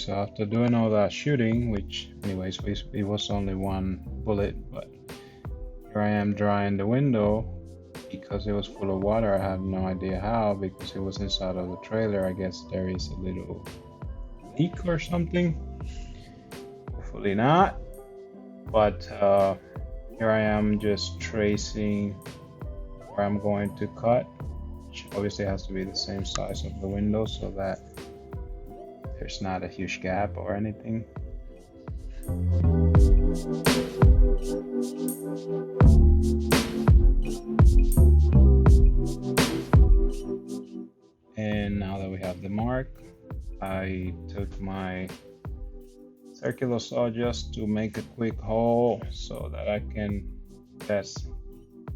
so after doing all that shooting, which anyways, it was only one bullet, but here I am drying the window because it was full of water. I have no idea how, because it was inside of the trailer. I guess there is a little leak or something. Hopefully not. But here I am just tracing where I'm going to cut, which obviously has to be the same size of the window so that there's not a huge gap or anything. And now that we have the mark, I took my circular saw just to make a quick hole so that I can best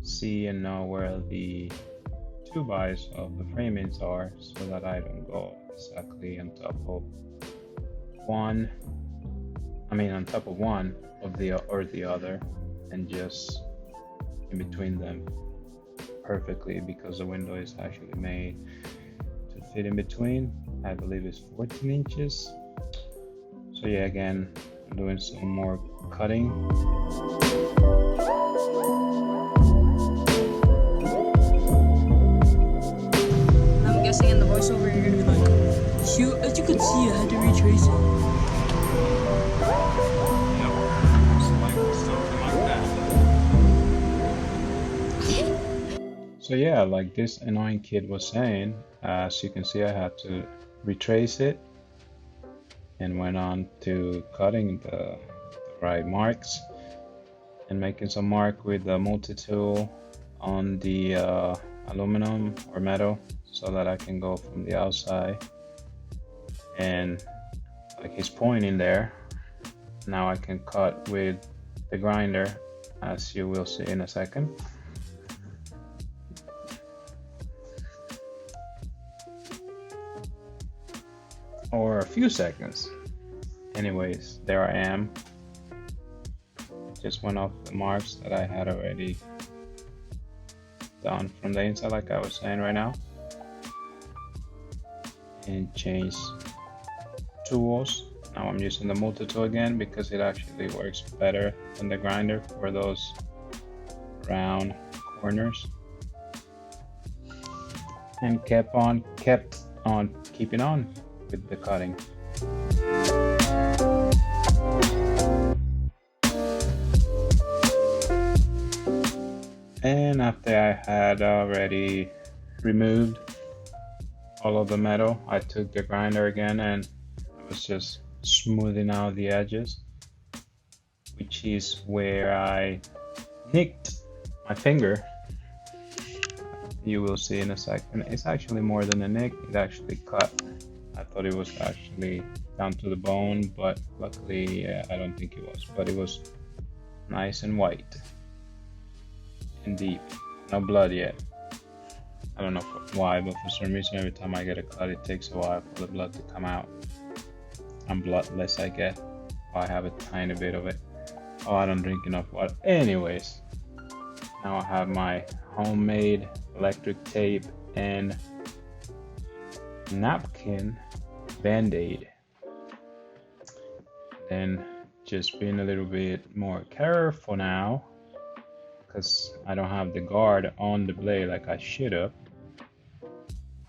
see and know where the two eyes of the framings are, so that I don't go exactly on top of one of the other, and just in between them perfectly, because the window is actually made to fit in between. I believe it's 14 inches. So yeah, again, I'm doing some more cutting. I'm guessing in the voiceover you're gonna be like, shoot, as you can see, I had to retrace it. So yeah, like this annoying kid was saying, as you can see, I had to retrace it and went on to cutting the right marks and making some mark with the multi-tool on the aluminum or metal, so that I can go from the outside, and like he's pointing there, now I can cut with the grinder, as you will see in a second. Or a few seconds. Anyways, there I am. Just went off the marks that I had already done from the inside, like I was saying right now, and change tools. Now I'm using the multi-tool again because it actually works better than the grinder for those round corners, and kept on keeping on with the cutting. And after I had already removed all of the metal, I took the grinder again and I was just smoothing out the edges, which is where I nicked my finger. You will see in a second. It's actually more than a nick, it actually cut. I thought it was actually down to the bone, but luckily I don't think it was. But it was nice and white and deep. No blood yet. I don't know why, but for some reason every time I get a cut it takes a while for the blood to come out. I'm bloodless, I guess. I have a tiny bit of it. Oh, I don't drink enough water. Anyways, now I have my homemade electric tape and napkin band-aid. Then just being a little bit more careful now, because I don't have the guard on the blade like I should have.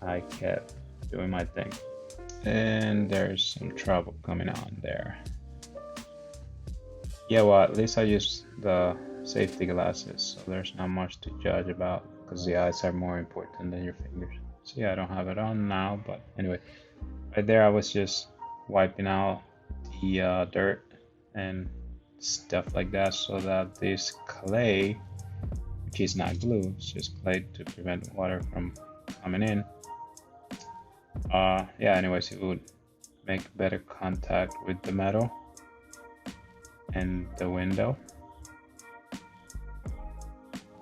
I kept doing my thing, and there's some trouble coming on there. Yeah, well, at least I used the safety glasses, so there's not much to judge about, because the eyes are more important than your fingers. So yeah, I don't have it on now, but anyway, right there I was just wiping out the dirt and stuff like that, so that this clay, which is not glue, it's just clay to prevent water from coming in, yeah, anyways, it would make better contact with the metal and the window.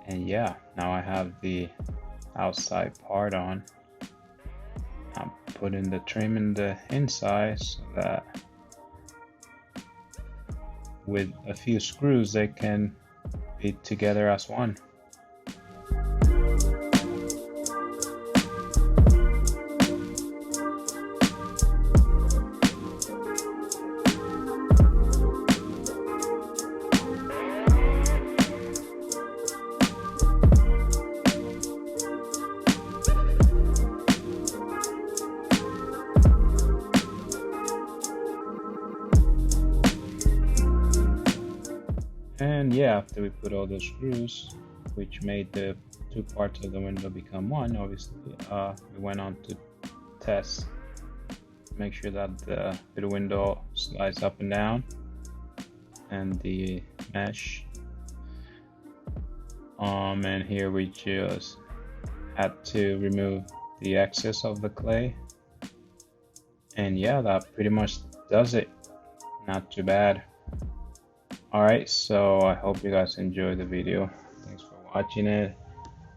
And yeah, now I have the outside part on. I'm putting the trim in the inside so that with a few screws they can be together as one. yeah, after we put all the screws, which made the two parts of the window become one, obviously, we went on to test, make sure that the window slides up and down, and the mesh. And here we just had to remove the excess of the clay, and yeah, that pretty much does it. Not too bad. Alright, so I hope you guys enjoyed the video. Thanks for watching it.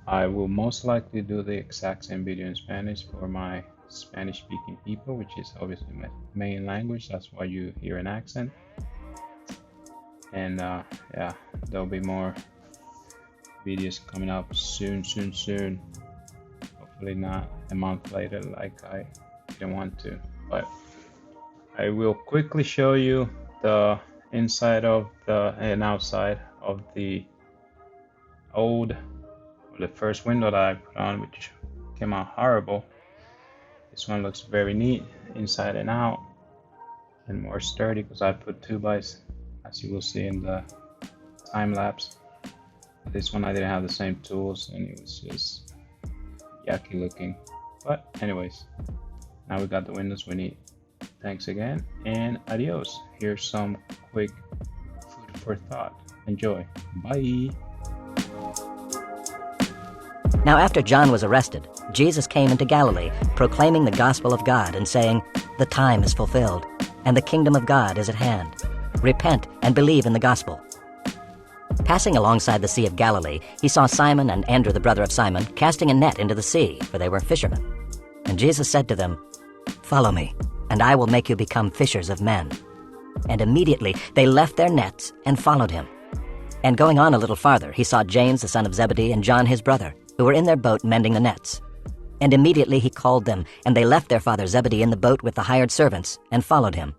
I will most likely do the exact same video in Spanish for my Spanish speaking people, which is obviously my main language. That's why you hear an accent. And yeah, there'll be more videos coming up soon. Hopefully not a month later like I didn't want to, but I will quickly show you the inside of the and outside of the first window that I put on, which came out horrible. This one looks very neat inside and out, and more sturdy because I put 2x, as you will see in the time lapse. This one I didn't have the same tools, and it was just yucky looking. But anyways, now we got the windows we need. Thanks again, and adios. Here's some quick food for thought. Enjoy. Bye. Now after John was arrested, Jesus came into Galilee, proclaiming the gospel of God and saying, "The time is fulfilled, and the kingdom of God is at hand. Repent and believe in the gospel." Passing alongside the Sea of Galilee, he saw Simon and Andrew the brother of Simon casting a net into the sea, for they were fishermen. And Jesus said to them, "Follow me, and I will make you become fishers of men." And immediately they left their nets and followed him. And going on a little farther, he saw James the son of Zebedee and John his brother, who were in their boat mending the nets. And immediately he called them, and they left their father Zebedee in the boat with the hired servants and followed him.